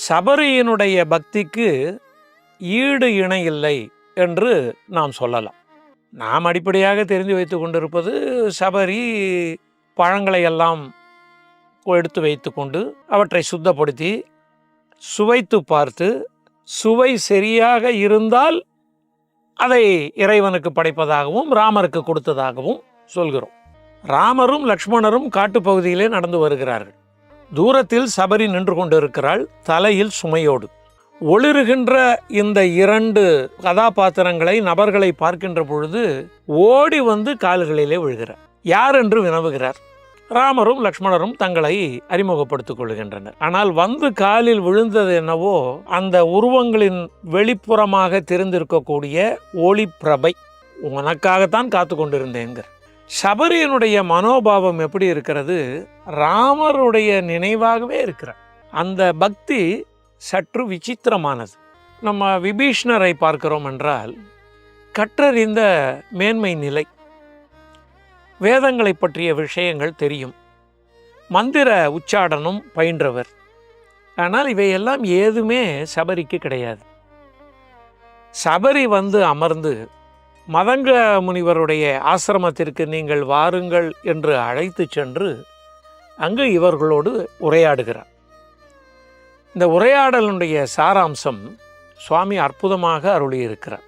சபரியினுடைய பக்திக்கு ஈடு இணை இல்லை என்று நாம் சொல்லலாம். நாம் அடிப்படையாக தெரிந்து வைத்து கொண்டிருப்பது, சபரி பழங்களை எல்லாம் எடுத்து வைத்து கொண்டு அவற்றை சுத்தப்படுத்தி சுவைத்து பார்த்து சுவை சரியாக இருந்தால் அதை இறைவனுக்கு படைப்பதாகவும் ராமருக்கு கொடுத்ததாகவும் சொல்கிறோம். ராமரும் லக்ஷ்மணரும் காட்டுப்பகுதியிலே நடந்து வருகிறார்கள். தூரத்தில் சபரி நின்று கொண்டிருக்கிறாள், தலையில் சுமையோடு. ஒளிருகின்ற இந்த 2 கதாபாத்திரங்களை, நபர்களை பார்க்கின்ற பொழுது ஓடி வந்து கால்களிலே விழுகிறார். யார் என்று வினவுகிறார். ராமரும் லக்ஷ்மணரும் தங்களை அறிமுகப்படுத்திக் கொள்கின்றனர். ஆனால் வந்து காலில் விழுந்தது என்னவோ அந்த உருவங்களின் வெளிப்புறமாக தெரிந்திருக்கக்கூடிய ஒளிப்பிரபை. உனக்காகத்தான் காத்து கொண்டிருந்தேங்க. சபரியினுடைய மனோபாவம் எப்படி இருக்கிறது? ராமருடைய நினைவாகவே இருக்கிறார். அந்த பக்தி சற்று விசித்திரமானது. நம்ம விபீஷ்ணரை பார்க்கிறோம் என்றால் கற்றறிந்த மேன்மை நிலை, வேதங்களை பற்றிய விஷயங்கள் தெரியும், மந்திர உச்சாடனம் பயின்றவர். ஆனால் இவையெல்லாம் ஏதுமே சபரிக்கு கிடையாது. சபரி வந்து அமர்ந்து மதங்க முனிவருடைய ஆசிரமத்திற்கு நீங்கள் வாருங்கள் என்று அழைத்து சென்று அங்கு இவர்களோடு உரையாடுகிறார். இந்த உரையாடலுடைய சாராம்சம் சுவாமி அற்புதமாக அருளியிருக்கிறார்.